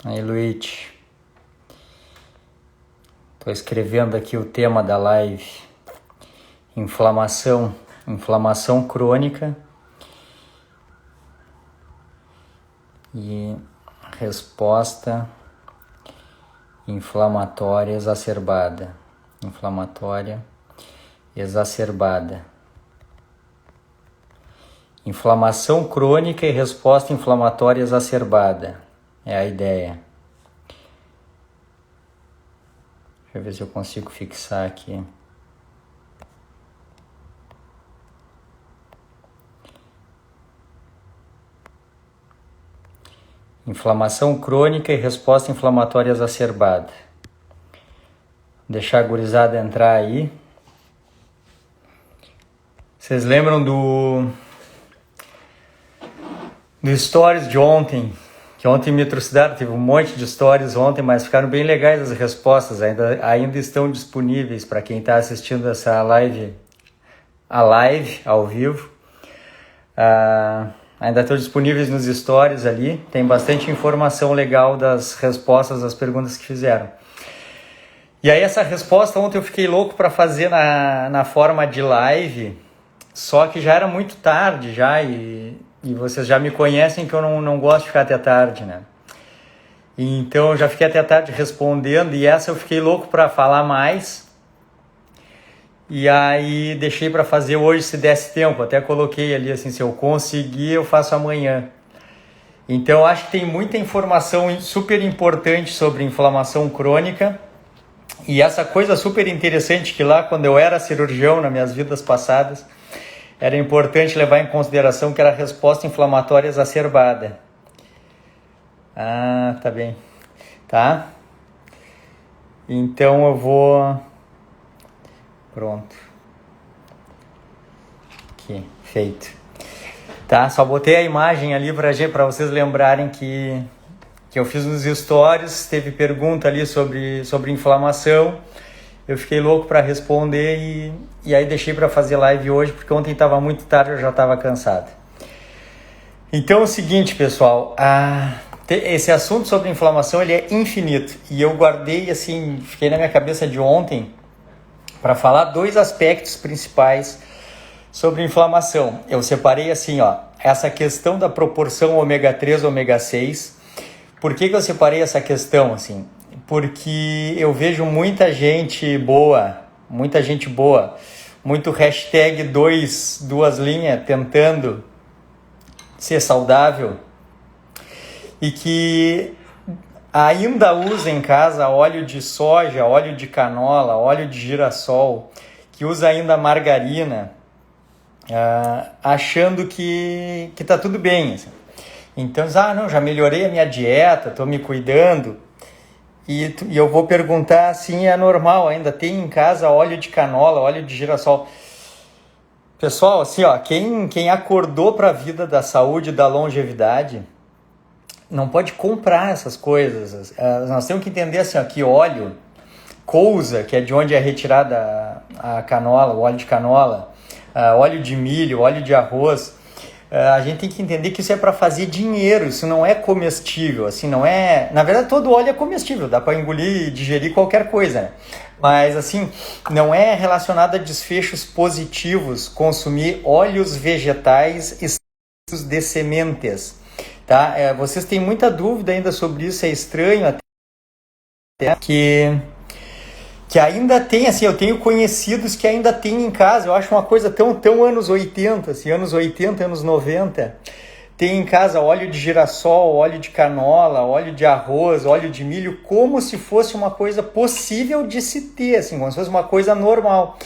Aí, Luiz, estou escrevendo aqui o tema da live: inflamação crônica e resposta inflamatória exacerbada. Inflamação crônica e resposta inflamatória exacerbada é a ideia. Deixa eu ver se eu consigo fixar aqui. Inflamação crônica e resposta inflamatória exacerbada. Deixar a gurizada entrar aí. Vocês lembram do stories de ontem? Que ontem me trucidaram, teve um monte de stories ontem, mas ficaram bem legais as respostas, ainda estão disponíveis para quem está assistindo essa live, ao vivo. Ainda estão disponíveis nos stories ali, tem bastante informação legal das respostas às perguntas que fizeram. E aí essa resposta ontem eu fiquei louco para fazer na forma de live, só que já era muito tarde já, e vocês já me conhecem que eu não gosto de ficar até tarde, né? Então eu já fiquei até tarde respondendo, e essa eu fiquei louco para falar mais. E aí deixei para fazer hoje se desse tempo, até coloquei ali assim, se eu conseguir eu faço amanhã. Então eu acho que tem muita informação super importante sobre inflamação crônica, e essa coisa super interessante que lá quando eu era cirurgião nas minhas vidas passadas, era importante levar em consideração que era a resposta inflamatória exacerbada. Tá bem. Tá? Então eu vou... Pronto. Aqui, feito. Tá? Só botei a imagem ali para vocês lembrarem que eu fiz nos stories, teve pergunta ali sobre inflamação. Eu fiquei louco para responder e aí deixei para fazer live hoje, porque ontem estava muito tarde, eu já estava cansado. Então é o seguinte, pessoal, esse assunto sobre inflamação ele é infinito, e eu guardei assim, fiquei na minha cabeça de ontem para falar dois aspectos principais sobre inflamação. Eu separei assim, essa questão da proporção ômega 3 ômega 6. Por que eu separei essa questão assim? Porque eu vejo muita gente boa, muito hashtag duas linhas tentando ser saudável, e que ainda usa em casa óleo de soja, óleo de canola, óleo de girassol, que usa ainda margarina, achando que tá tudo bem. Assim. Então, já melhorei a minha dieta, estou me cuidando. E eu vou perguntar assim, é normal, ainda tem em casa óleo de canola, óleo de girassol. Pessoal, assim, quem acordou para a vida da saúde e da longevidade não pode comprar essas coisas. Nós temos que entender assim, que óleo, couza, que é de onde é retirada a canola, o óleo de canola, óleo de milho, óleo de arroz, a gente tem que entender que isso é para fazer dinheiro, isso não é comestível, assim, não é... Na verdade, todo óleo é comestível, dá para engolir e digerir qualquer coisa, né? Mas, assim, não é relacionado a desfechos positivos consumir óleos vegetais extraídos de sementes, tá? Vocês têm muita dúvida ainda sobre isso, é estranho até que ainda tem, assim, eu tenho conhecidos que ainda tem em casa, eu acho uma coisa tão anos 80, assim, anos 80, anos 90, tem em casa óleo de girassol, óleo de canola, óleo de arroz, óleo de milho, como se fosse uma coisa possível de se ter, assim, como se fosse uma coisa normal.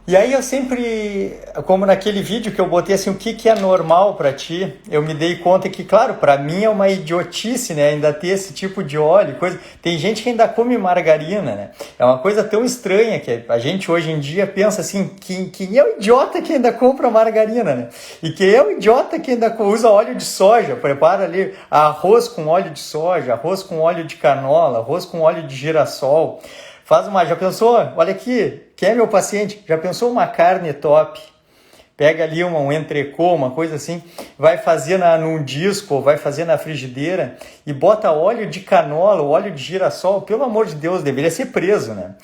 E aí eu sempre, como naquele vídeo que eu botei assim, o que é normal para ti, eu me dei conta que, claro, para mim é uma idiotice, né, ainda ter esse tipo de óleo, coisa. Tem gente que ainda come margarina, né, é uma coisa tão estranha que a gente hoje em dia pensa assim, quem é o idiota que ainda compra margarina, né, e quem é o idiota que ainda usa óleo de soja, prepara ali arroz com óleo de soja, arroz com óleo de canola, arroz com óleo de girassol. Já pensou? Olha aqui, quem é meu paciente? Já pensou uma carne top pega ali um entrecô, uma coisa assim, vai fazer num disco, ou vai fazer na frigideira e bota óleo de canola, óleo de girassol, pelo amor de Deus, deveria ser preso, né?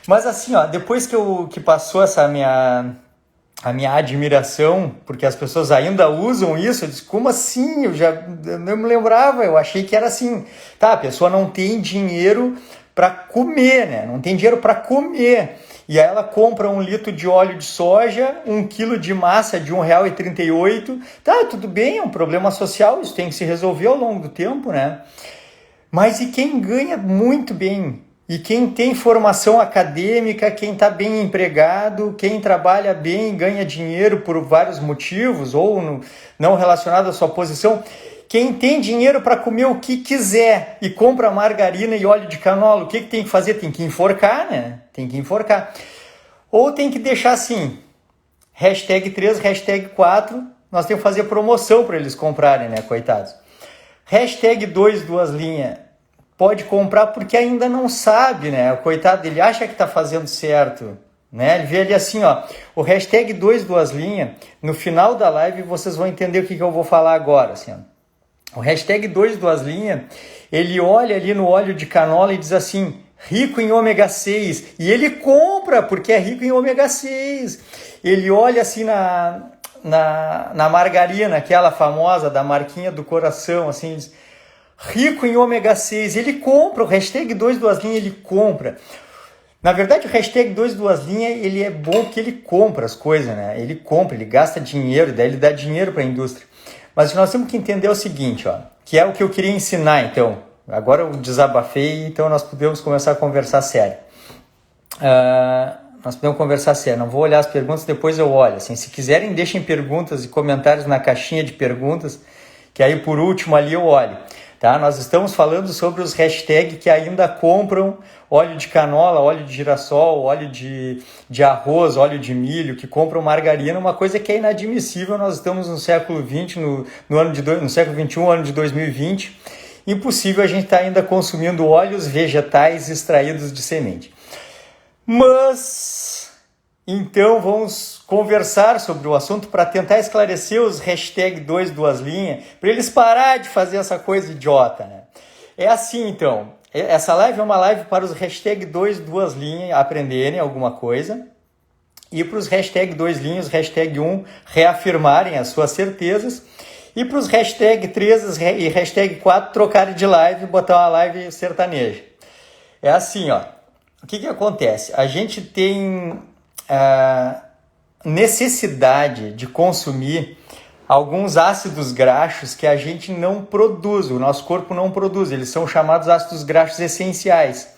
Mas assim, ó, depois que passou a minha admiração, porque as pessoas ainda usam isso, eu disse, como assim? Eu não me lembrava, eu achei que era assim. Tá, a pessoa não tem dinheiro para comer, né? Não tem dinheiro para comer. E aí ela compra 1 litro de óleo de soja, 1 quilo de massa de R$1,38. Tá, tudo bem, é um problema social, isso tem que se resolver ao longo do tempo, né? Mas e quem ganha muito bem? E quem tem formação acadêmica, quem está bem empregado, quem trabalha bem, ganha dinheiro por vários motivos, ou não relacionado à sua posição, quem tem dinheiro para comer o que quiser e compra margarina e óleo de canola, o que tem que fazer? Tem que enforcar, né? Tem que enforcar. Ou tem que deixar assim, #3, #4, nós temos que fazer promoção para eles comprarem, né, coitados. #2, 2 linhas. Pode comprar porque ainda não sabe, né? O coitado, ele acha que está fazendo certo, né? Ele vê ali assim, ó, o #2, 2 linhas, no final da live vocês vão entender o que eu vou falar agora, assim, ó. O #2, 2 linhas, ele olha ali no óleo de canola e diz assim, rico em ômega 6, e ele compra porque é rico em ômega 6. Ele olha assim na margarina, aquela famosa da marquinha do coração, assim, diz, rico em ômega 6, ele compra, o #2, 2 linhas, ele compra. Na verdade, o #2, 2 linhas, ele é bom porque ele compra as coisas, né? Ele compra, ele gasta dinheiro, daí ele dá dinheiro para a indústria. Mas o que nós temos que entender é o seguinte, ó, que é o que eu queria ensinar, então. Agora eu desabafei, então nós podemos começar a conversar sério. Nós podemos conversar sério, não vou olhar as perguntas, depois eu olho. Assim, se quiserem, deixem perguntas e comentários na caixinha de perguntas, que aí por último ali eu olho. Tá? Nós estamos falando sobre os hashtags que ainda compram óleo de canola, óleo de girassol, óleo de arroz, óleo de milho, que compram margarina, uma coisa que é inadmissível. Nós estamos no século XX, no século XXI, ano de 2020. Impossível a gente estar ainda consumindo óleos vegetais extraídos de semente. Mas, então vamos conversar sobre o assunto para tentar esclarecer os #2, 2 linhas, para eles parar de fazer essa coisa idiota, né? É assim, então, essa live é uma live para os #2, 2 linhas aprenderem alguma coisa e para os #2 linhas, #1 reafirmarem as suas certezas e para os #3 e #4 trocarem de live e botar uma live sertaneja. É assim, ó. O que acontece? A gente tem necessidade de consumir alguns ácidos graxos que a gente não produz, o nosso corpo não produz, eles são chamados ácidos graxos essenciais.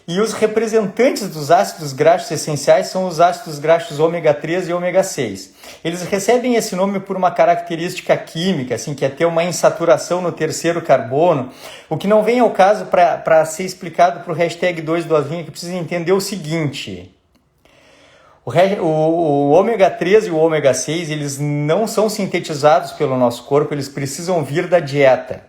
E os representantes dos ácidos graxos essenciais são os ácidos graxos ômega 3 e ômega 6. Eles recebem esse nome por uma característica química, assim, que é ter uma insaturação no terceiro carbono, o que não vem ao caso para ser explicado para o #2, 2 linhas, que precisa entender o seguinte. O ômega 3 e o ômega 6, eles não são sintetizados pelo nosso corpo, eles precisam vir da dieta.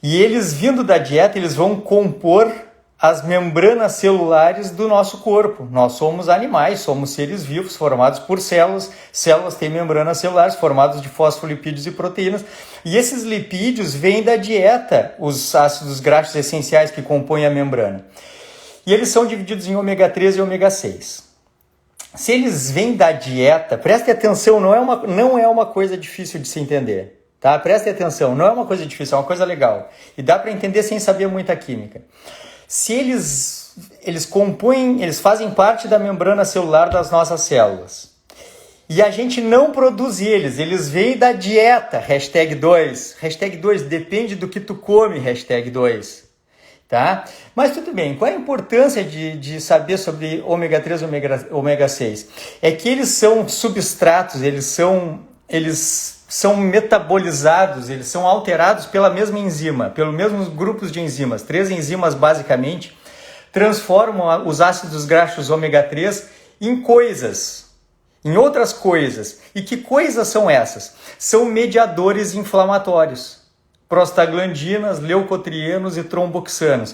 E eles vindo da dieta, eles vão compor as membranas celulares do nosso corpo. Nós somos animais, somos seres vivos formados por células. Células têm membranas celulares formadas de fosfolipídios e proteínas. E esses lipídios vêm da dieta, os ácidos graxos essenciais que compõem a membrana. E eles são divididos em ômega 3 e ômega 6. Se eles vêm da dieta, preste atenção, não é uma coisa difícil de se entender. Tá? Preste atenção, não é uma coisa difícil, é uma coisa legal. E dá para entender sem saber muita química. Se eles compõem, eles fazem parte da membrana celular das nossas células. E a gente não produz eles vêm da dieta, #2. #2, depende do que tu come, #2. Tá? Mas tudo bem, qual é a importância de saber sobre ômega 3 e ômega 6? É que eles são substratos, eles são metabolizados, eles são alterados pela mesma enzima, pelos mesmos grupos de enzimas. 3 enzimas, basicamente, transformam os ácidos graxos ômega 3 em outras coisas. E que coisas são essas? São mediadores inflamatórios. Prostaglandinas, leucotrienos e tromboxanos,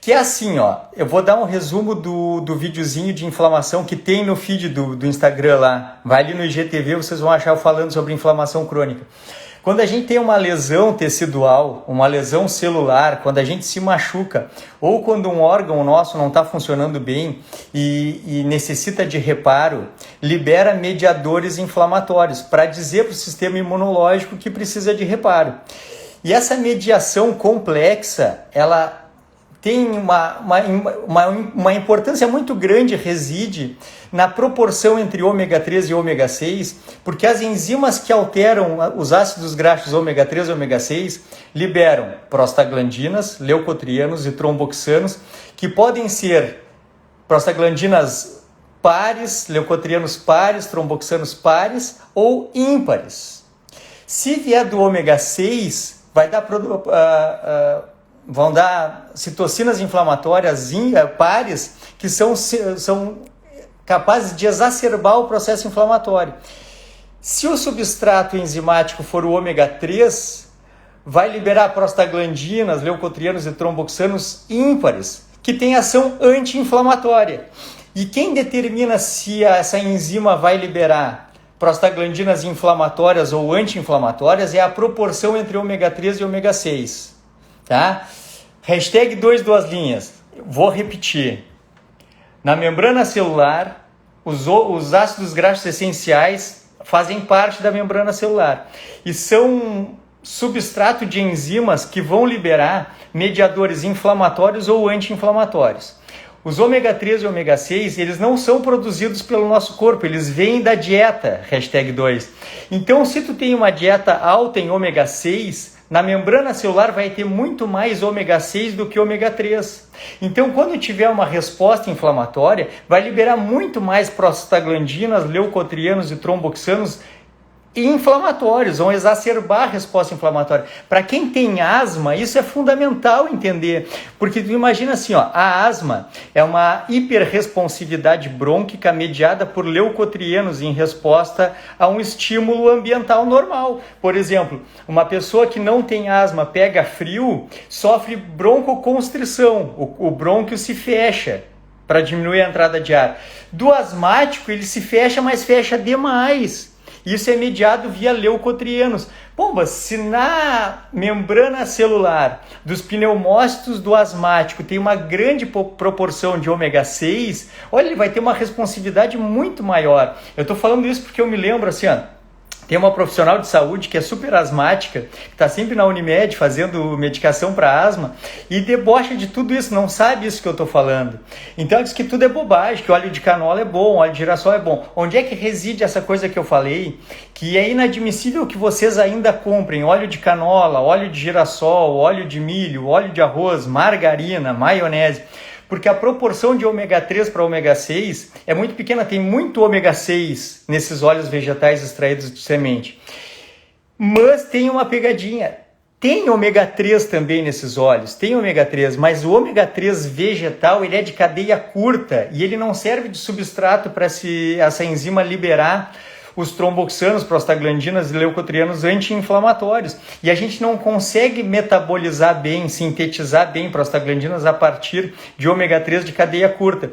Que é assim, ó, eu vou dar um resumo do videozinho de inflamação que tem no feed do Instagram lá. Vai ali no IGTV, vocês vão achar eu falando sobre inflamação crônica. Quando a gente tem uma lesão tecidual, uma lesão celular, quando a gente se machuca, ou quando um órgão nosso não está funcionando bem e necessita de reparo, libera mediadores inflamatórios para dizer para o sistema imunológico que precisa de reparo. E essa mediação complexa, ela tem uma importância muito grande, reside na proporção entre ômega 3 e ômega 6, porque as enzimas que alteram os ácidos graxos ômega 3 e ômega 6 liberam prostaglandinas, leucotrienos e tromboxanos, que podem ser prostaglandinas pares, leucotrienos pares, tromboxanos pares ou ímpares. Se vier do ômega 6, vão dar citocinas inflamatórias pares que são capazes de exacerbar o processo inflamatório. Se o substrato enzimático for o ômega 3, vai liberar prostaglandinas, leucotrienos e tromboxanos ímpares, que têm ação anti-inflamatória. E quem determina se essa enzima vai liberar prostaglandinas inflamatórias ou anti-inflamatórias é a proporção entre ômega 3 e ômega 6. Tá? Hashtag 2 linhas. Vou repetir. Na membrana celular, os ácidos graxos essenciais fazem parte da membrana celular e são substrato de enzimas que vão liberar mediadores inflamatórios ou anti-inflamatórios. Os ômega 3 e ômega 6, eles não são produzidos pelo nosso corpo, eles vêm da dieta, hashtag 2. Então, se tu tem uma dieta alta em ômega 6, na membrana celular vai ter muito mais ômega 6 do que ômega 3. Então, quando tiver uma resposta inflamatória, vai liberar muito mais prostaglandinas, leucotrienos e tromboxanos inflamatórios, vão exacerbar a resposta inflamatória. Para quem tem asma, isso é fundamental entender, porque tu imagina assim, ó, a asma é uma hiperresponsividade brônquica mediada por leucotrienos em resposta a um estímulo ambiental normal. Por exemplo, uma pessoa que não tem asma, pega frio, sofre broncoconstrição, o brônquio se fecha para diminuir a entrada de ar. Do asmático, ele se fecha, mas fecha demais. Isso é mediado via leucotrienos. Pomba, se na membrana celular dos pneumócitos do asmático tem uma grande proporção de ômega 6, olha, ele vai ter uma responsividade muito maior. Eu estou falando isso porque eu me lembro assim, ó, tem uma profissional de saúde que é super asmática, que está sempre na Unimed fazendo medicação para asma e debocha de tudo isso, não sabe isso que eu estou falando. Então diz que tudo é bobagem, que óleo de canola é bom, óleo de girassol é bom. Onde é que reside essa coisa que eu falei? Que é inadmissível que vocês ainda comprem óleo de canola, óleo de girassol, óleo de milho, óleo de arroz, margarina, maionese. Porque a proporção de ômega 3 para ômega 6 é muito pequena, tem muito ômega 6 nesses óleos vegetais extraídos de semente. Mas tem uma pegadinha, tem ômega 3 também nesses óleos, tem ômega 3, mas o ômega 3 vegetal ele é de cadeia curta e ele não serve de substrato para essa enzima liberar os tromboxanos, prostaglandinas e leucotrienos anti-inflamatórios. E a gente não consegue metabolizar bem, sintetizar bem prostaglandinas a partir de ômega 3 de cadeia curta.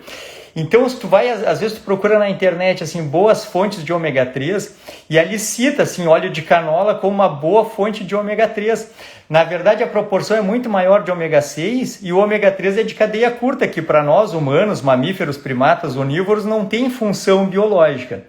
Então, se tu vai, às vezes tu procura na internet assim, boas fontes de ômega 3 e ali cita assim, óleo de canola como uma boa fonte de ômega 3. Na verdade, a proporção é muito maior de ômega 6 e o ômega 3 é de cadeia curta, que para nós humanos, mamíferos, primatas, onívoros, não tem função biológica.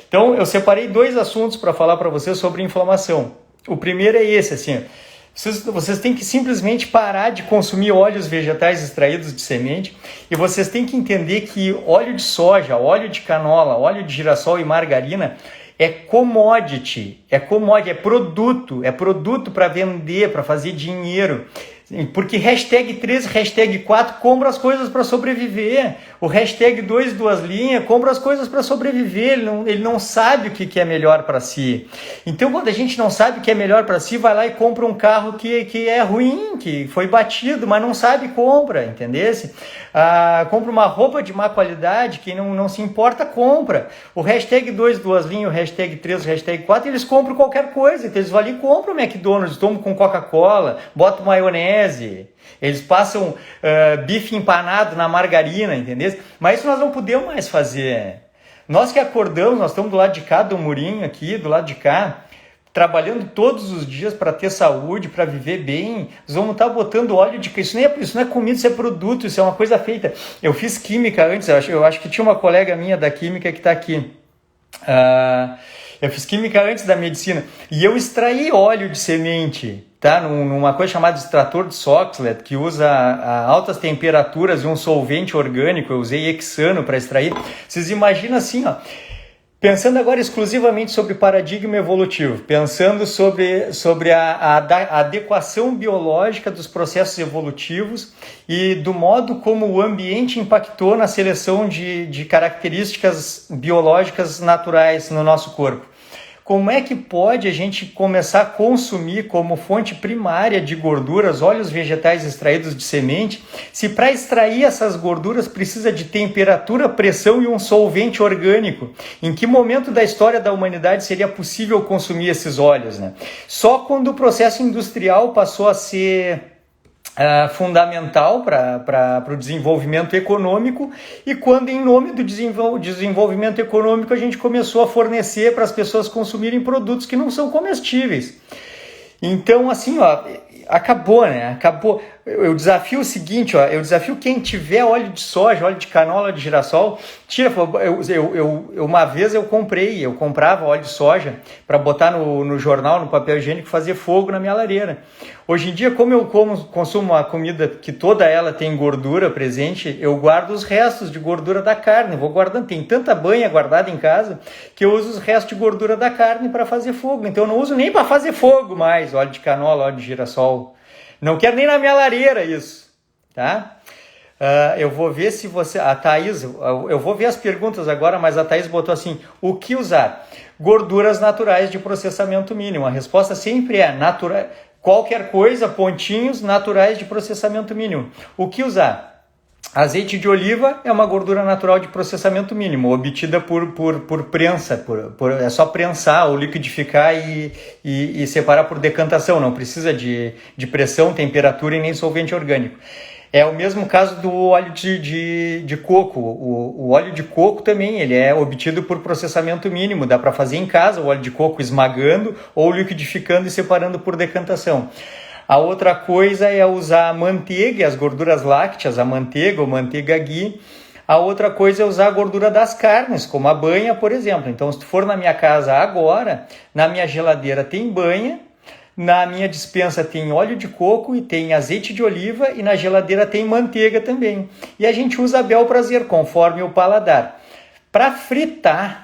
Então, eu separei 2 assuntos para falar para vocês sobre inflamação. O primeiro é esse, assim, vocês têm que simplesmente parar de consumir óleos vegetais extraídos de semente e vocês têm que entender que óleo de soja, óleo de canola, óleo de girassol e margarina é commodity, é produto para vender, para fazer dinheiro. Porque hashtag 3, hashtag 4 compra as coisas para sobreviver. O hashtag 2 linhas compra as coisas para sobreviver. Ele não sabe o que é melhor para si. Então, quando a gente não sabe o que é melhor para si, vai lá e compra um carro que é ruim, que foi batido, mas não sabe, compra, entendesse? Compra uma roupa de má qualidade, quem não se importa, compra. O hashtag 2 linhas, o hashtag 3, o hashtag 4, eles compram qualquer coisa. Então, eles vão ali e compram o McDonald's, tomam com Coca-Cola, botam maionese, maionese, eles passam bife empanado na margarina, entendeu? Mas isso nós não podemos mais fazer. Nós que acordamos, nós estamos do lado de cá do murinho aqui, do lado de cá, trabalhando todos os dias para ter saúde, para viver bem, nós vamos estar botando óleo de... Isso não é comida, isso é produto, isso é uma coisa feita. Eu fiz química antes, eu acho que tinha uma colega minha da química que está aqui. Eu fiz química antes da medicina e eu extraí óleo de semente, tá? Numa coisa chamada extrator de Soxhlet, que usa altas temperaturas e um solvente orgânico. Eu usei hexano para extrair. Vocês imaginam assim, ó, pensando agora exclusivamente sobre paradigma evolutivo, pensando sobre a adequação biológica dos processos evolutivos e do modo como o ambiente impactou na seleção de características biológicas naturais no nosso corpo. Como é que pode a gente começar a consumir como fonte primária de gorduras óleos vegetais extraídos de semente, se para extrair essas gorduras precisa de temperatura, pressão e um solvente orgânico? Em que momento da história da humanidade seria possível consumir esses óleos, né? Só quando o processo industrial passou a ser fundamental para o desenvolvimento econômico e quando, em nome do desenvolvimento econômico, a gente começou a fornecer para as pessoas consumirem produtos que não são comestíveis. Então, assim, ó, acabou, né? Acabou. Eu desafio o seguinte, ó, eu desafio quem tiver óleo de soja, óleo de canola, óleo de girassol, tira. Uma vez eu comprava óleo de soja para botar no jornal, no papel higiênico, fazer fogo na minha lareira. Hoje em dia, como eu consumo uma comida que toda ela tem gordura presente, eu guardo os restos de gordura da carne. Vou guardando, tem tanta banha guardada em casa que eu uso os restos de gordura da carne para fazer fogo. Então eu não uso nem para fazer fogo mais óleo de canola, óleo de girassol. Não quero nem na minha lareira isso, tá? Eu vou ver se você... A Thaís, eu vou ver as perguntas agora, mas a Thaís botou assim, o que usar? Gorduras naturais de processamento mínimo. A resposta sempre é natural, qualquer coisa, pontinhos naturais de processamento mínimo. O que usar? Azeite de oliva é uma gordura natural de processamento mínimo, obtida por prensa, é só prensar ou liquidificar e separar por decantação, não precisa de pressão, temperatura e nem solvente orgânico. É o mesmo caso do óleo de coco. O óleo de coco também ele é obtido por processamento mínimo, dá para fazer em casa o óleo de coco esmagando ou liquidificando e separando por decantação. A outra coisa é usar a manteiga e as gorduras lácteas, a manteiga ou manteiga ghee. A outra coisa é usar a gordura das carnes, como a banha, por exemplo. Então, se tu for na minha casa agora, na minha geladeira tem banha, na minha despensa tem óleo de coco e tem azeite de oliva e na geladeira tem manteiga também. E a gente usa a bel prazer, conforme o paladar. Para fritar...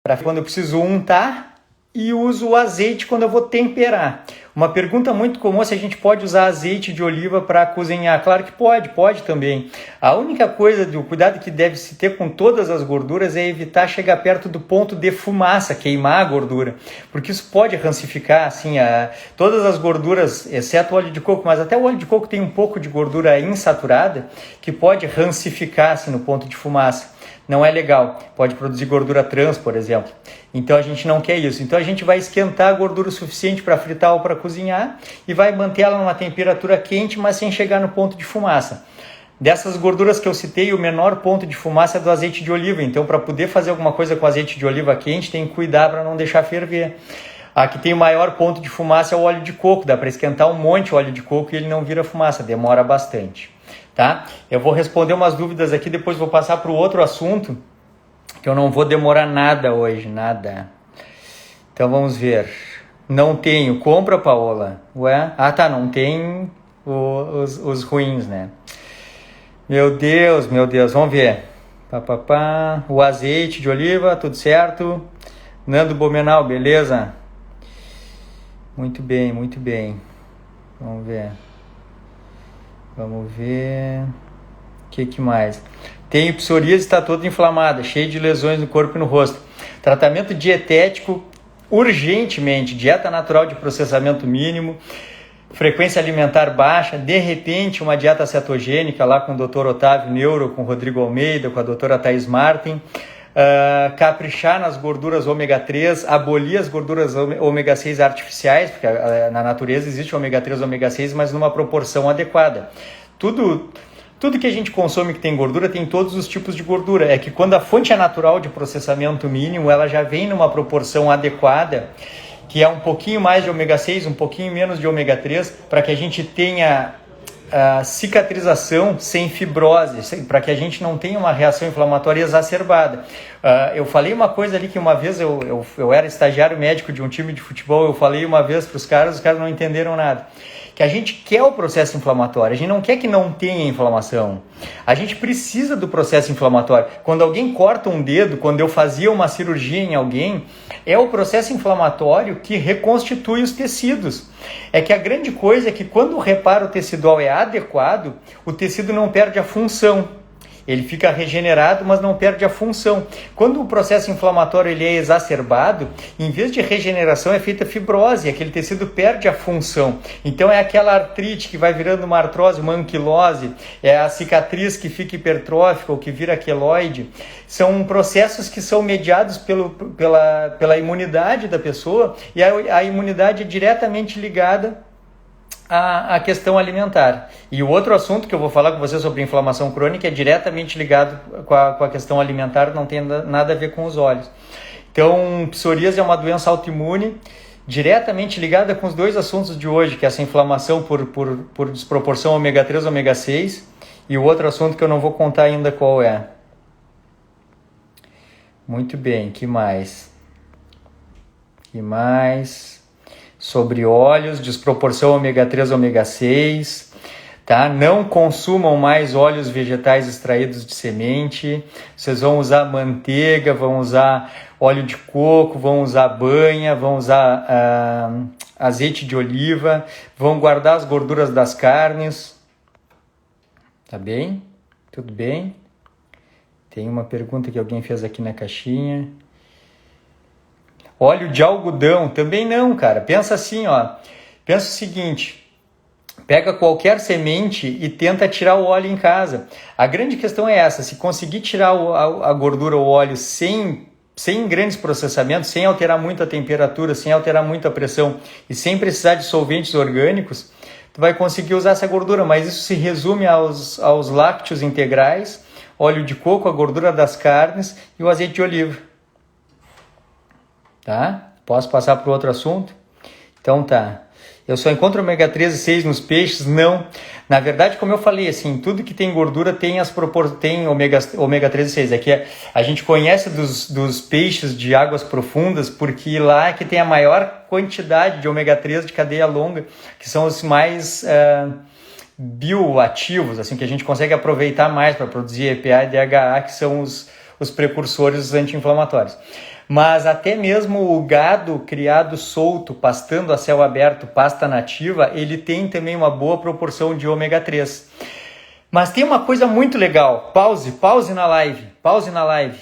Para quando eu preciso untar e uso o azeite quando eu vou temperar. Uma pergunta muito comum é se a gente pode usar azeite de oliva para cozinhar. Claro que pode também. A única coisa do cuidado que deve se ter com todas as gorduras é evitar chegar perto do ponto de fumaça, queimar a gordura, porque isso pode rancificar assim, todas as gorduras, exceto o óleo de coco, mas até o óleo de coco tem um pouco de gordura insaturada que pode rancificar assim, no ponto de fumaça. Não é legal, pode produzir gordura trans, por exemplo. Então a gente não quer isso. Então a gente vai esquentar a gordura o suficiente para fritar ou para cozinhar e vai manter ela numa temperatura quente, mas sem chegar no ponto de fumaça. Dessas gorduras que eu citei, o menor ponto de fumaça é do azeite de oliva. Então, para poder fazer alguma coisa com azeite de oliva quente, tem que cuidar para não deixar ferver. A que tem o maior ponto de fumaça é o óleo de coco. Dá para esquentar um monte o óleo de coco e ele não vira fumaça, demora bastante. Tá? Eu vou responder umas dúvidas aqui, depois vou passar para o outro assunto, que eu não vou demorar nada hoje, nada. Então vamos ver. Não tenho. Compra, Paola. Ué? Ah, tá, não tem os ruins, né? Meu Deus. Vamos ver. O azeite de oliva, tudo certo. Nando Bomenal, beleza? Muito bem. Vamos ver. O que mais? Tenho psoríase, está toda inflamada, cheia de lesões no corpo e no rosto. Tratamento dietético, urgentemente dieta natural de processamento mínimo, frequência alimentar baixa, de repente uma dieta cetogênica lá com o Dr. Otávio Neuro, com o Rodrigo Almeida, com a doutora Thais Martin, caprichar nas gorduras ômega 3, abolir as gorduras ômega 6 artificiais, porque na natureza existe ômega 3 e ômega 6, mas numa proporção adequada. Tudo que a gente consome que tem gordura tem todos os tipos de gordura. É que quando a fonte é natural de processamento mínimo, ela já vem numa proporção adequada, que é um pouquinho mais de ômega 6, um pouquinho menos de ômega 3, para que a gente tenha cicatrização sem fibrose, para que a gente não tenha uma reação inflamatória exacerbada. Eu falei uma coisa ali que uma vez eu era estagiário médico de um time de futebol, eu falei uma vez para os caras não entenderam nada. Que a gente quer o processo inflamatório, a gente não quer que não tenha inflamação. A gente precisa do processo inflamatório. Quando alguém corta um dedo, quando eu fazia uma cirurgia em alguém, é o processo inflamatório que reconstitui os tecidos. É que a grande coisa é que quando o reparo tecidual é adequado, o tecido não perde a função. Ele fica regenerado, mas não perde a função. Quando o processo inflamatório ele é exacerbado, em vez de regeneração é feita fibrose, aquele tecido perde a função. Então é aquela artrite que vai virando uma artrose, uma anquilose, é a cicatriz que fica hipertrófica ou que vira queloide. São processos que são mediados pela imunidade da pessoa, e a imunidade é diretamente ligada a questão alimentar. E o outro assunto que eu vou falar com você sobre inflamação crônica é diretamente ligado com a questão alimentar, não tem nada a ver com os olhos. Então, psoríase é uma doença autoimune diretamente ligada com os dois assuntos de hoje, que é essa inflamação por desproporção ômega 3 ômega 6, e o outro assunto que eu não vou contar ainda qual é. Muito bem, que mais? Sobre óleos, desproporção ômega 3, ômega 6, tá? Não consumam mais óleos vegetais extraídos de semente. Vocês vão usar manteiga, vão usar óleo de coco, vão usar banha, vão usar azeite de oliva, vão guardar as gorduras das carnes. Tá bem? Tudo bem? Tem uma pergunta que alguém fez aqui na caixinha. Óleo de algodão, também não, cara. Pensa assim, ó. Pensa o seguinte, pega qualquer semente e tenta tirar o óleo em casa. A grande questão é essa, se conseguir tirar a gordura, o óleo sem grandes processamentos, sem alterar muito a temperatura, sem alterar muito a pressão e sem precisar de solventes orgânicos, tu vai conseguir usar essa gordura, mas isso se resume aos lácteos integrais, óleo de coco, a gordura das carnes e o azeite de oliva. Tá? Posso passar para o outro assunto? Então tá. Eu só encontro ômega 3 e 6 nos peixes? Não. Na verdade, como eu falei, assim, tudo que tem gordura tem tem ômega 3 e 6. Aqui a gente conhece dos peixes de águas profundas porque lá é que tem a maior quantidade de ômega 3 de cadeia longa, que são os mais bioativos, assim, que a gente consegue aproveitar mais para produzir EPA e DHA, que são os precursores anti-inflamatórios. Mas até mesmo o gado criado solto, pastando a céu aberto, pasta nativa, ele tem também uma boa proporção de ômega 3. Mas tem uma coisa muito legal, pause na live,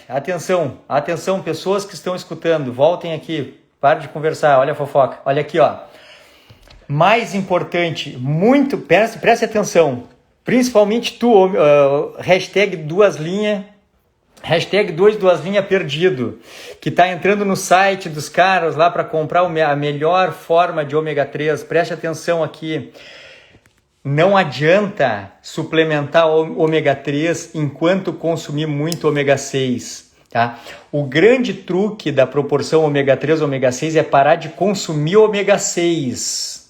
atenção, pessoas que estão escutando, voltem aqui, pare de conversar, olha a fofoca, olha aqui, ó. Mais importante, preste atenção, principalmente tu, hashtag 2 linhas, hashtag 2 linhas perdido, que está entrando no site dos caras lá para comprar a melhor forma de ômega 3. Preste atenção aqui. Não adianta suplementar ômega 3 enquanto consumir muito ômega 6. Tá? O grande truque da proporção ômega 3 ômega 6 é parar de consumir ômega 6.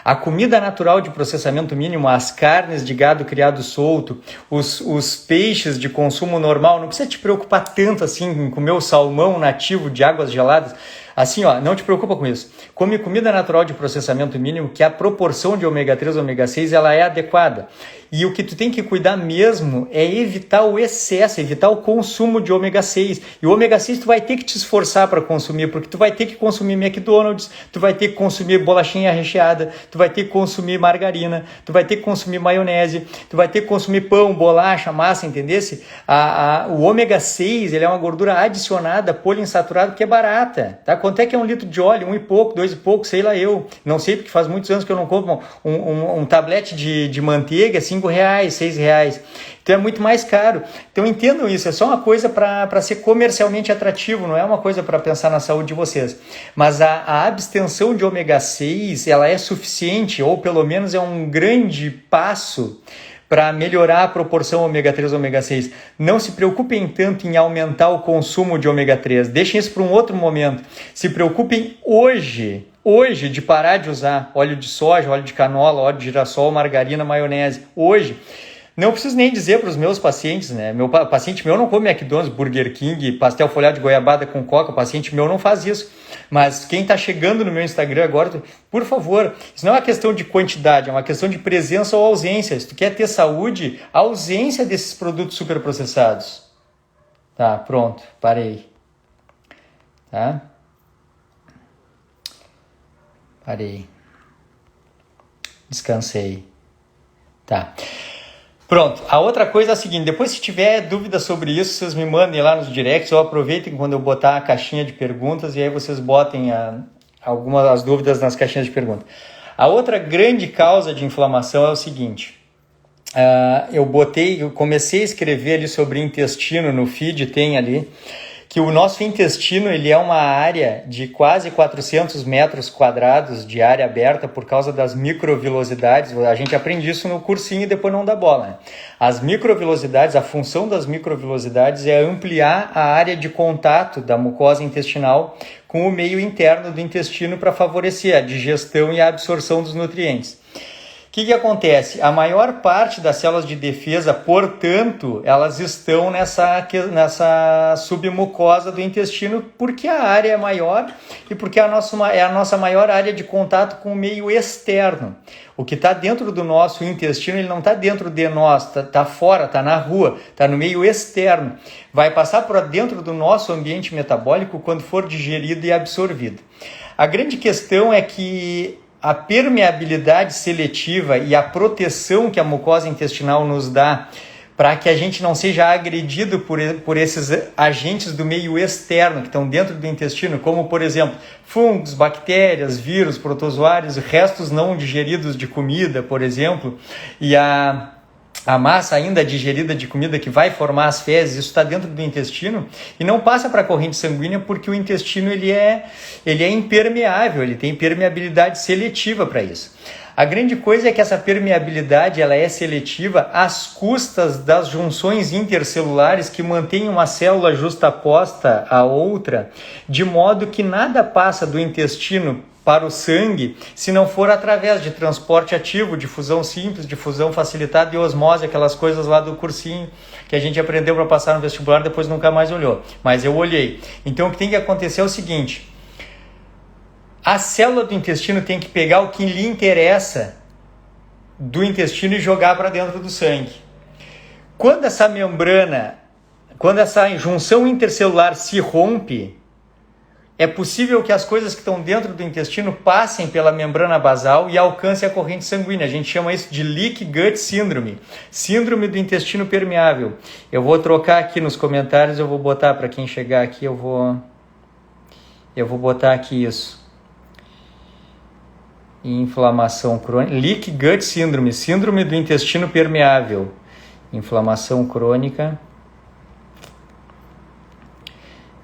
A comida natural de processamento mínimo, as carnes de gado criado solto, os peixes de consumo normal, não precisa te preocupar tanto assim em comer o salmão nativo de águas geladas. Assim, ó, não te preocupa com isso. Come comida natural de processamento mínimo, que a proporção de ômega 3 e ômega 6 ela é adequada. E o que tu tem que cuidar mesmo é evitar o excesso, evitar o consumo de ômega 6. E o ômega 6 tu vai ter que te esforçar para consumir, porque tu vai ter que consumir McDonald's, tu vai ter que consumir bolachinha recheada, tu vai ter que consumir margarina, tu vai ter que consumir maionese, tu vai ter que consumir pão, bolacha, massa, entendesse? O ômega 6 ele é uma gordura adicionada poliinsaturada que é barata, tá? quanto é que é um litro de óleo? 1 e pouco, 2 e pouco, sei lá eu. Não sei, porque faz muitos anos que eu não compro um tablete de manteiga, R$5, R$6. Então é muito mais caro. Então entendam isso, é só uma coisa para ser comercialmente atrativo, não é uma coisa para pensar na saúde de vocês. Mas a abstenção de ômega 6, ela é suficiente, ou pelo menos é um grande passo para melhorar a proporção ômega 3 e ômega 6. Não se preocupem tanto em aumentar o consumo de ômega 3. Deixem isso para um outro momento. Se preocupem hoje de parar de usar óleo de soja, óleo de canola, óleo de girassol, margarina, maionese. Hoje. Não preciso nem dizer para os meus pacientes, né? Paciente meu não come McDonald's, Burger King, pastel folhado de goiabada com coca. O paciente meu não faz isso. Mas quem está chegando no meu Instagram agora, por favor, isso não é uma questão de quantidade, é uma questão de presença ou ausência. Se tu quer ter saúde, ausência desses produtos superprocessados. Tá, pronto, parei. Tá? Parei. Descansei. Tá. Pronto, a outra coisa é a seguinte, depois se tiver dúvida sobre isso, vocês me mandem lá nos directs ou aproveitem quando eu botar a caixinha de perguntas e aí vocês botem algumas das dúvidas nas caixinhas de perguntas. A outra grande causa de inflamação é o seguinte, eu comecei a escrever ali sobre intestino no feed, tem ali, que o nosso intestino ele é uma área de quase 400 metros quadrados de área aberta por causa das microvilosidades. A gente aprende isso no cursinho e depois não dá bola, né? As microvilosidades, a função das microvilosidades é ampliar a área de contato da mucosa intestinal com o meio interno do intestino para favorecer a digestão e a absorção dos nutrientes. O que acontece? A maior parte das células de defesa, portanto, elas estão nessa submucosa do intestino porque a área é maior e porque é a nossa maior área de contato com o meio externo. O que está dentro do nosso intestino, ele não está dentro de nós, está fora, está na rua, está no meio externo. Vai passar por dentro do nosso ambiente metabólico quando for digerido e absorvido. A grande questão é que a permeabilidade seletiva e a proteção que a mucosa intestinal nos dá para que a gente não seja agredido por esses agentes do meio externo que estão dentro do intestino, como, por exemplo, fungos, bactérias, vírus, protozoários, restos não digeridos de comida, por exemplo, e a massa ainda digerida de comida que vai formar as fezes, isso está dentro do intestino e não passa para a corrente sanguínea porque o intestino ele é impermeável, ele tem permeabilidade seletiva para isso. A grande coisa é que essa permeabilidade ela é seletiva às custas das junções intercelulares que mantêm uma célula justaposta à outra, de modo que nada passa do intestino para o sangue, se não for através de transporte ativo, difusão simples, difusão facilitada e osmose, aquelas coisas lá do cursinho que a gente aprendeu para passar no vestibular, depois nunca mais olhou. Mas eu olhei. Então o que tem que acontecer é o seguinte, a célula do intestino tem que pegar o que lhe interessa do intestino e jogar para dentro do sangue. Quando essa membrana, quando essa junção intercelular se rompe, é possível que as coisas que estão dentro do intestino passem pela membrana basal e alcancem a corrente sanguínea. A gente chama isso de Leaky Gut Syndrome, síndrome do intestino permeável. Eu vou trocar aqui nos comentários, eu vou botar para quem chegar aqui, eu vou botar aqui isso. Inflamação crônica, Leaky Gut Syndrome, síndrome do intestino permeável, inflamação crônica,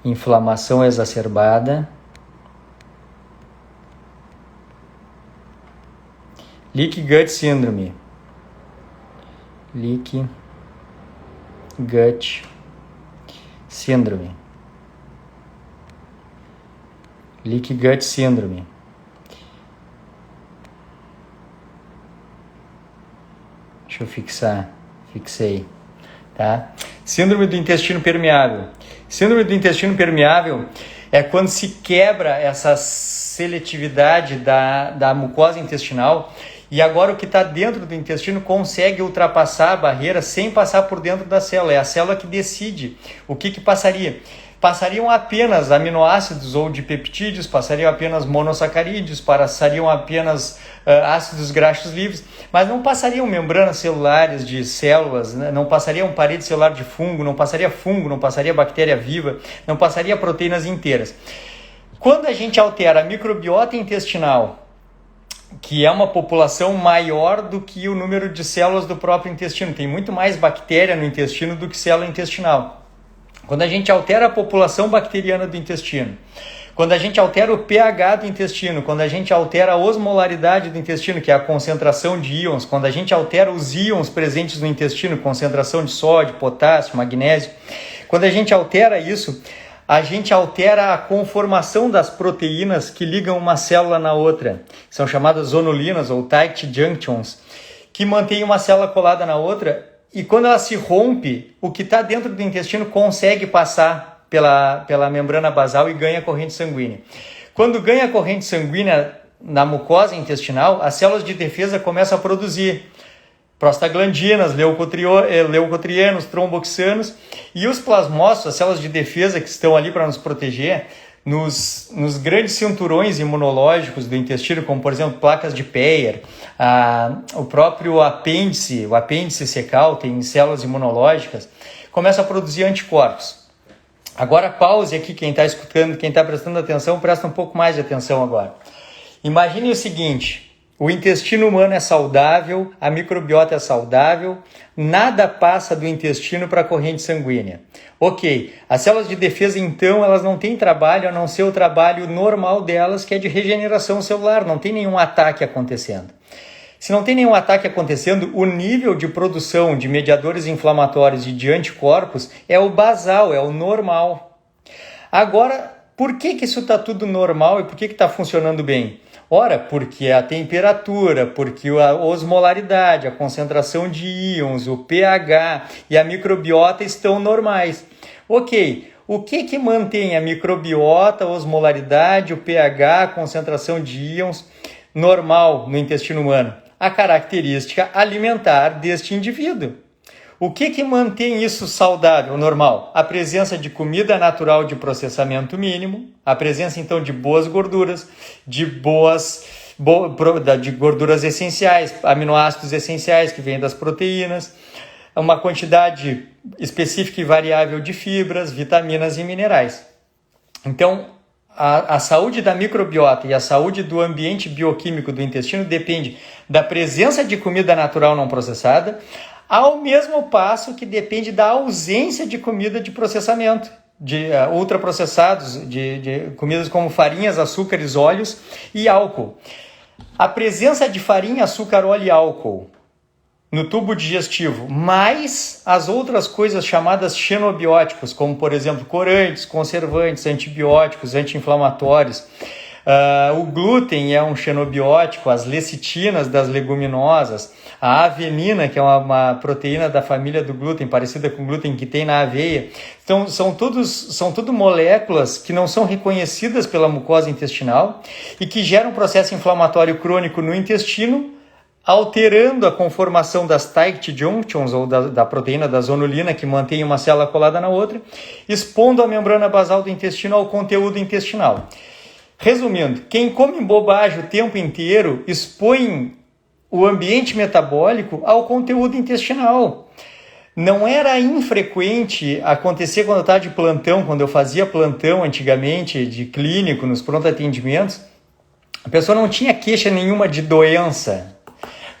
inflamação exacerbada, Leaky Gut Syndrome, Leaky Gut Syndrome, Leaky Gut Syndrome. Deixa eu fixei, tá? Síndrome do intestino permeável. Síndrome do intestino permeável é quando se quebra essa seletividade da mucosa intestinal e agora o que está dentro do intestino consegue ultrapassar a barreira sem passar por dentro da célula. É a célula que decide o que passaria. Passariam apenas aminoácidos ou dipeptídeos, passariam apenas monossacarídeos, passariam apenas ácidos graxos livres, mas não passariam membranas celulares de células, né? Não passariam parede celular de fungo, não passaria bactéria viva, não passaria proteínas inteiras. Quando a gente altera a microbiota intestinal, que é uma população maior do que o número de células do próprio intestino, tem muito mais bactéria no intestino do que célula intestinal. Quando a gente altera a população bacteriana do intestino, quando a gente altera o pH do intestino, quando a gente altera a osmolaridade do intestino, que é a concentração de íons, quando a gente altera os íons presentes no intestino, concentração de sódio, potássio, magnésio, quando a gente altera isso, a gente altera a conformação das proteínas que ligam uma célula na outra. São chamadas zonulinas ou tight junctions, que mantêm uma célula colada na outra, e quando ela se rompe, o que está dentro do intestino consegue passar pela membrana basal e ganha corrente sanguínea. Quando ganha corrente sanguínea na mucosa intestinal, as células de defesa começam a produzir prostaglandinas, leucotrienos, tromboxanos, e os plasmócitos, as células de defesa que estão ali para nos proteger, nos grandes cinturões imunológicos do intestino, como por exemplo placas de Peyer, o próprio apêndice, o apêndice secal tem células imunológicas, começa a produzir anticorpos. Agora pause aqui, quem está escutando, quem está prestando atenção, presta um pouco mais de atenção agora. Imagine o seguinte: o intestino humano é saudável, a microbiota é saudável, nada passa do intestino para a corrente sanguínea. Ok, as células de defesa então elas não têm trabalho a não ser o trabalho normal delas, que é de regeneração celular, não tem nenhum ataque acontecendo. Se não tem nenhum ataque acontecendo, o nível de produção de mediadores inflamatórios e de anticorpos é o basal, é o normal. Agora, por que isso está tudo normal e por que está funcionando bem? Ora, porque a temperatura, porque a osmolaridade, a concentração de íons, o pH e a microbiota estão normais. Ok, o que mantém a microbiota, a osmolaridade, o pH, a concentração de íons normal no intestino humano? A característica alimentar deste indivíduo. O que mantém isso saudável, normal? A presença de comida natural de processamento mínimo, a presença então de boas gorduras, de gorduras essenciais, aminoácidos essenciais que vêm das proteínas, uma quantidade específica e variável de fibras, vitaminas e minerais. Então, a saúde da microbiota e a saúde do ambiente bioquímico do intestino depende da presença de comida natural não processada, ao mesmo passo que depende da ausência de comida de processamento, de ultraprocessados, de comidas como farinhas, açúcares, óleos e álcool. A presença de farinha, açúcar, óleo e álcool no tubo digestivo, mais as outras coisas chamadas xenobióticos, como por exemplo corantes, conservantes, antibióticos, anti-inflamatórios. O glúten é um xenobiótico, as lecitinas das leguminosas, a avenina, que é uma proteína da família do glúten, parecida com o glúten que tem na aveia. Então, são tudo moléculas que não são reconhecidas pela mucosa intestinal e que geram um processo inflamatório crônico no intestino, alterando a conformação das tight junctions, ou da proteína da zonulina, que mantém uma célula colada na outra, expondo a membrana basal do intestino ao conteúdo intestinal. Resumindo, quem come bobagem o tempo inteiro expõe o ambiente metabólico ao conteúdo intestinal. Não era infrequente acontecer quando eu estava de plantão, quando eu fazia plantão antigamente, de clínico, nos pronto-atendimentos, a pessoa não tinha queixa nenhuma de doença.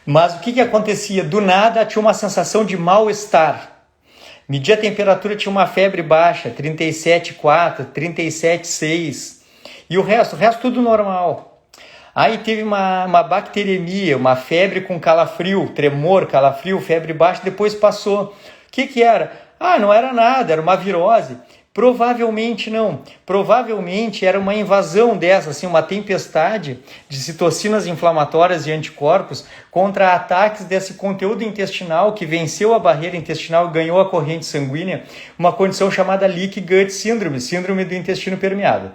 Mas o que acontecia? Do nada tinha uma sensação de mal-estar. Media a temperatura, tinha uma febre baixa, 37,4, 37,6. E o resto tudo normal. Aí teve uma bacteremia, uma febre com calafrio, tremor, calafrio, febre baixa, depois passou. O que era? Não era nada, era uma virose. Provavelmente não. Provavelmente era uma invasão dessa, assim, uma tempestade de citocinas inflamatórias e anticorpos contra ataques desse conteúdo intestinal que venceu a barreira intestinal e ganhou a corrente sanguínea, uma condição chamada Leaky Gut Syndrome, síndrome do intestino permeável.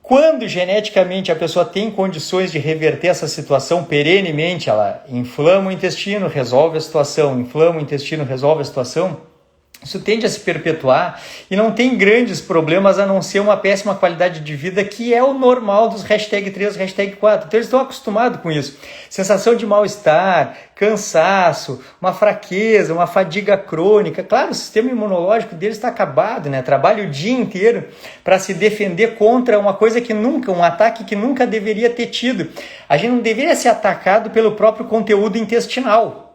Quando geneticamente a pessoa tem condições de reverter essa situação perenemente, ela inflama o intestino, resolve a situação, inflama o intestino, resolve a situação, Isso tende a se perpetuar e não tem grandes problemas a não ser uma péssima qualidade de vida, que é o normal dos hashtag 3, hashtag 4. Então eles estão acostumados com isso. Sensação de mal-estar, cansaço, uma fraqueza, uma fadiga crônica. Claro, o sistema imunológico deles está acabado, né? Trabalha o dia inteiro para se defender contra uma coisa que nunca, um ataque que nunca deveria ter tido. A gente não deveria ser atacado pelo próprio conteúdo intestinal.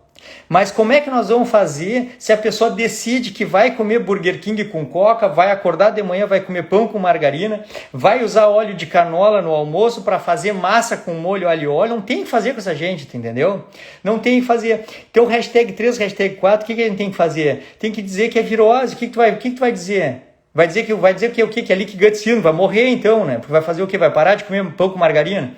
Mas como é que nós vamos fazer se a pessoa decide que vai comer Burger King com coca, vai acordar de manhã, vai comer pão com margarina, vai usar óleo de canola no almoço para fazer massa com molho alho e óleo? Não tem que fazer com essa gente, entendeu? Não tem que fazer. Então, hashtag 3, hashtag 4, o que a gente tem que fazer? Tem que dizer que é virose. O que tu vai dizer? Vai dizer que o quê? Que é leaky gut syndrome, vai morrer então, né? Porque vai fazer o quê? Vai parar de comer pão com margarina?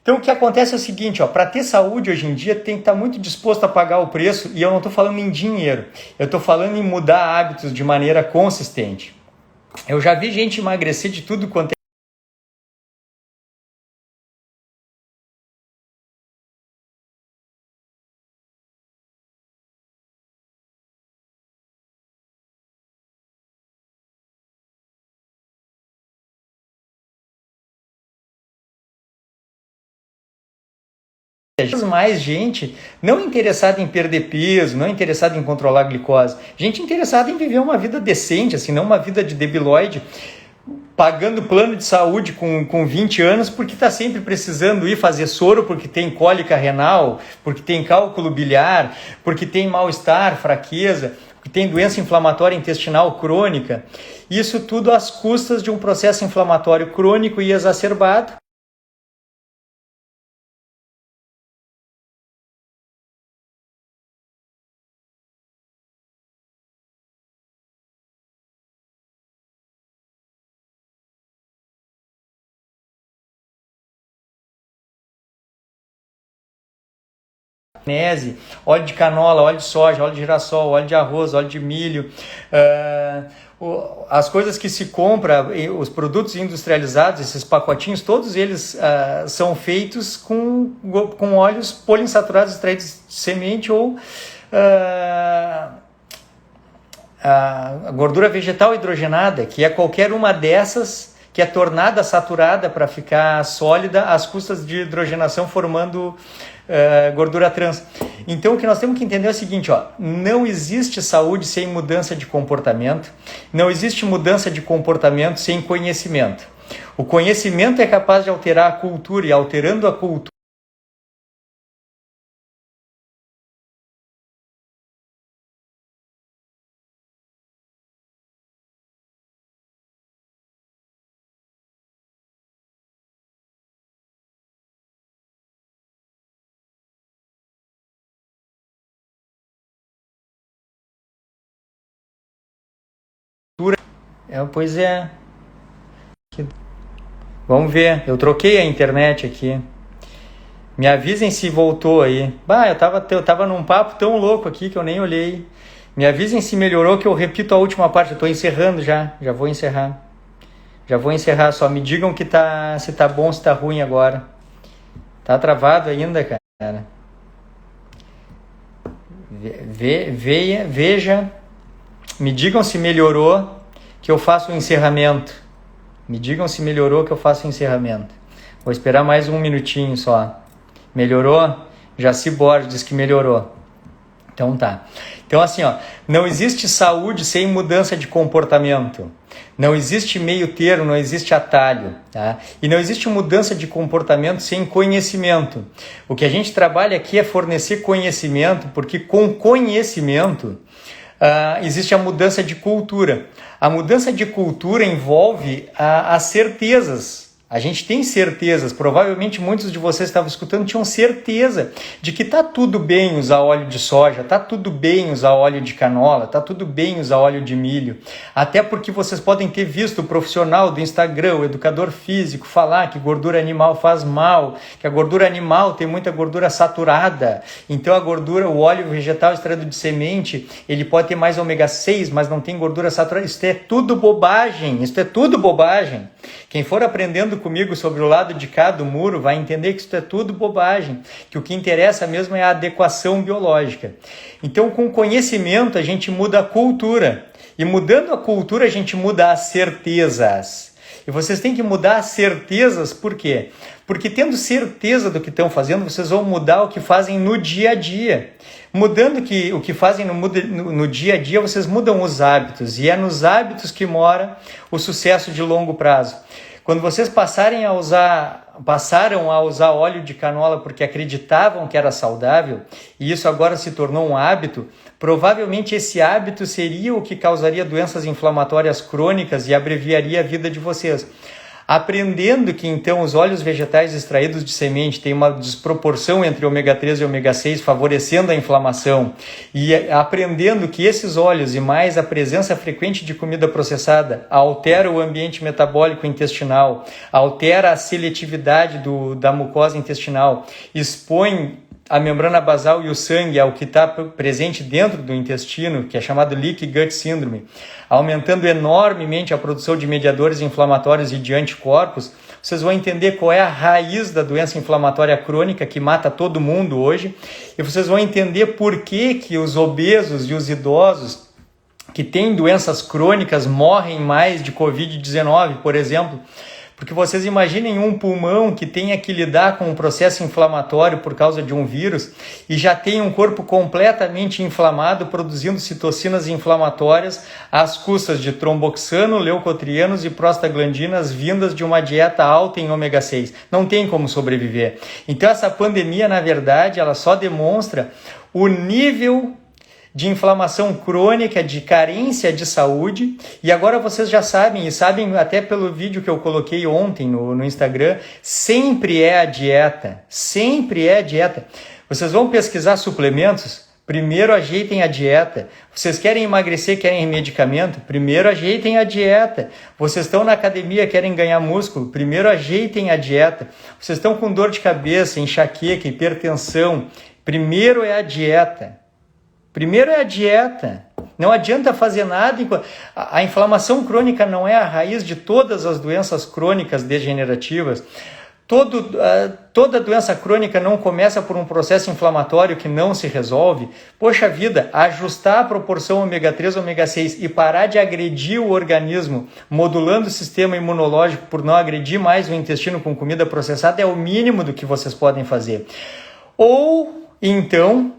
Então o que acontece é o seguinte, para ter saúde hoje em dia tem que estar muito disposto a pagar o preço, e eu não estou falando em dinheiro, eu estou falando em mudar hábitos de maneira consistente. Eu já vi gente emagrecer de tudo quanto mais gente não interessada em perder peso, não interessada em controlar a glicose, gente interessada em viver uma vida decente, assim, não uma vida de debilóide, pagando plano de saúde com 20 anos porque está sempre precisando ir fazer soro, porque tem cólica renal, porque tem cálculo biliar, porque tem mal-estar, fraqueza, porque tem doença inflamatória intestinal crônica. Isso tudo às custas de um processo inflamatório crônico e exacerbado. Óleo de canola, óleo de soja, óleo de girassol, óleo de arroz, óleo de milho, as coisas que se compra, os produtos industrializados, esses pacotinhos, todos eles são feitos com óleos poliinsaturados extraídos de semente ou a gordura vegetal hidrogenada, que é qualquer uma dessas que é tornada saturada para ficar sólida às custas de hidrogenação, formando gordura trans. Então o que nós temos que entender é o seguinte, não existe saúde sem mudança de comportamento, não existe mudança de comportamento sem conhecimento. O conhecimento é capaz de alterar a cultura, e alterando a cultura, pois é. Vamos ver, eu troquei a internet aqui. Me avisem se voltou aí. Eu tava num papo tão louco aqui que eu nem olhei. Me avisem se melhorou, que eu repito a última parte. Eu tô encerrando já vou encerrar. Só me digam se tá bom, se tá ruim agora. Tá travado ainda, cara. Veja, me digam se melhorou, que eu faço o encerramento. Vou esperar mais um minutinho só. Melhorou? Jaci Borges diz que melhorou. Então tá. Então assim, não existe saúde sem mudança de comportamento. Não existe meio termo, não existe atalho, tá? E não existe mudança de comportamento sem conhecimento. O que a gente trabalha aqui é fornecer conhecimento, porque com conhecimento existe a mudança de cultura. A mudança de cultura envolve as certezas. A gente tem certezas, provavelmente muitos de vocês que estavam escutando tinham certeza de que tá tudo bem usar óleo de soja, tá tudo bem usar óleo de canola, tá tudo bem usar óleo de milho. Até porque vocês podem ter visto o profissional do Instagram, o educador físico, falar que gordura animal faz mal, que a gordura animal tem muita gordura saturada. Então o óleo vegetal extraído de semente, ele pode ter mais ômega 6, mas não tem gordura saturada. Isso é tudo bobagem. Quem for aprendendo aprendendo comigo sobre o lado de cá do muro vai entender que isso é tudo bobagem, que o que interessa mesmo é a adequação biológica. Então, com conhecimento, a gente muda a cultura. E mudando a cultura, a gente muda as certezas. E vocês têm que mudar as certezas, por quê? Porque tendo certeza do que estão fazendo, vocês vão mudar o que fazem no dia a dia. Mudando o que fazem no dia a dia, vocês mudam os hábitos. E é nos hábitos que mora o sucesso de longo prazo. Quando vocês passaram a usar óleo de canola porque acreditavam que era saudável, e isso agora se tornou um hábito, provavelmente esse hábito seria o que causaria doenças inflamatórias crônicas e abreviaria a vida de vocês. Aprendendo que então os óleos vegetais extraídos de semente têm uma desproporção entre ômega 3 e ômega 6, favorecendo a inflamação, e aprendendo que esses óleos e mais a presença frequente de comida processada altera o ambiente metabólico intestinal, altera a seletividade da mucosa intestinal, expõe a membrana basal e o sangue ao que está presente dentro do intestino, que é chamado Leaky Gut Syndrome, aumentando enormemente a produção de mediadores inflamatórios e de anticorpos, vocês vão entender qual é a raiz da doença inflamatória crônica que mata todo mundo hoje, e vocês vão entender por que os obesos e os idosos que têm doenças crônicas morrem mais de Covid-19, por exemplo. Porque vocês imaginem um pulmão que tenha que lidar com um processo inflamatório por causa de um vírus e já tem um corpo completamente inflamado, produzindo citocinas inflamatórias às custas de tromboxano, leucotrienos e prostaglandinas vindas de uma dieta alta em ômega 6. Não tem como sobreviver. Então essa pandemia, na verdade, ela só demonstra o nível de inflamação crônica, de carência de saúde, e agora vocês já sabem, e sabem até pelo vídeo que eu coloquei ontem no Instagram, sempre é a dieta, sempre é a dieta. Vocês vão pesquisar suplementos? Primeiro ajeitem a dieta. Vocês querem emagrecer, querem medicamento? Primeiro ajeitem a dieta. Vocês estão na academia, querem ganhar músculo? Primeiro ajeitem a dieta. Vocês estão com dor de cabeça, enxaqueca, hipertensão? Primeiro é a dieta. Primeiro é a dieta. Não adianta fazer nada. A inflamação crônica não é a raiz de todas as doenças crônicas degenerativas. Toda doença crônica não começa por um processo inflamatório que não se resolve. Poxa vida, ajustar a proporção ômega 3 ômega 6 e parar de agredir o organismo, modulando o sistema imunológico por não agredir mais o intestino com comida processada, é o mínimo do que vocês podem fazer. Ou, então,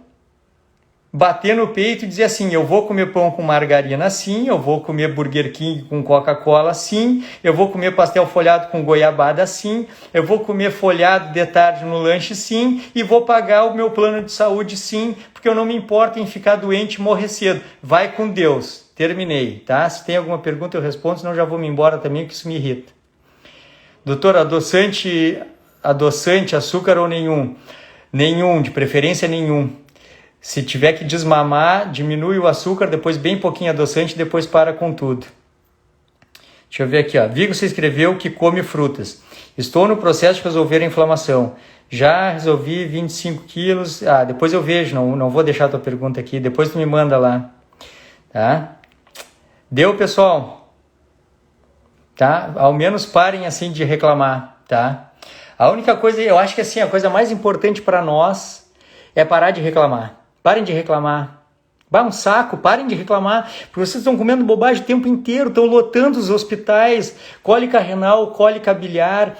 bater no peito e dizer assim, eu vou comer pão com margarina sim, eu vou comer Burger King com Coca-Cola sim, eu vou comer pastel folhado com goiabada sim, eu vou comer folhado de tarde no lanche sim, e vou pagar o meu plano de saúde sim, porque eu não me importo em ficar doente e morrer cedo. Vai com Deus. Terminei, tá? Se tem alguma pergunta eu respondo, senão já vou me embora também, porque isso me irrita. Doutor, adoçante, açúcar ou nenhum? Nenhum, de preferência nenhum. Se tiver que desmamar, diminui o açúcar, depois bem pouquinho adoçante, depois para com tudo. Deixa eu ver aqui, ó. Vigo, você escreveu que come frutas. Estou no processo de resolver a inflamação. Já resolvi 25 quilos. Depois eu vejo, não vou deixar a tua pergunta aqui. Depois tu me manda lá. Tá? Deu, pessoal? Tá? Ao menos parem assim de reclamar, tá? A única coisa, eu acho que assim, a coisa mais importante para nós é parar de reclamar. Parem de reclamar. Vai um saco, parem de reclamar, porque vocês estão comendo bobagem o tempo inteiro, estão lotando os hospitais, cólica renal, cólica biliar,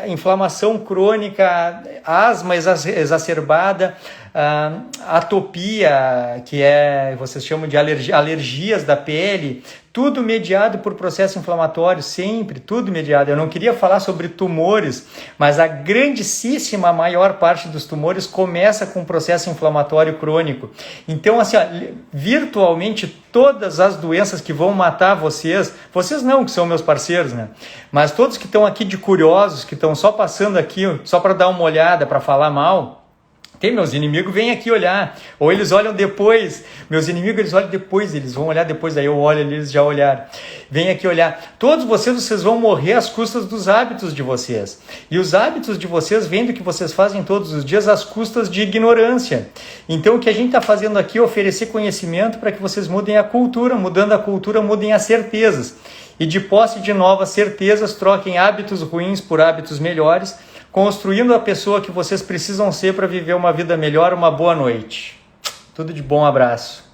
inflamação crônica, asma exacerbada, atopia, que vocês chamam de alergias da pele, tudo mediado por processo inflamatório, sempre, tudo mediado. Eu não queria falar sobre tumores, mas a grandíssima maior parte dos tumores começa com processo inflamatório crônico. Então, assim, virtualmente todas as doenças que vão matar vocês não, que são meus parceiros, né? Mas todos que estão aqui de curiosos, que estão só passando aqui, só para dar uma olhada, para falar mal, Tem meus inimigos, vêm aqui olhar. Ou eles olham depois. Meus inimigos, eles olham depois. Eles vão olhar depois. Aí eu olho ali, eles já olharam. Vêm aqui olhar. Todos vocês vão morrer às custas dos hábitos de vocês. E os hábitos de vocês vêm do que vocês fazem todos os dias às custas de ignorância. Então o que a gente está fazendo aqui é oferecer conhecimento para que vocês mudem a cultura. Mudando a cultura, mudem as certezas. E de posse de novas certezas, troquem hábitos ruins por hábitos melhores, construindo a pessoa que vocês precisam ser para viver uma vida melhor. Uma boa noite. Tudo de bom, abraço.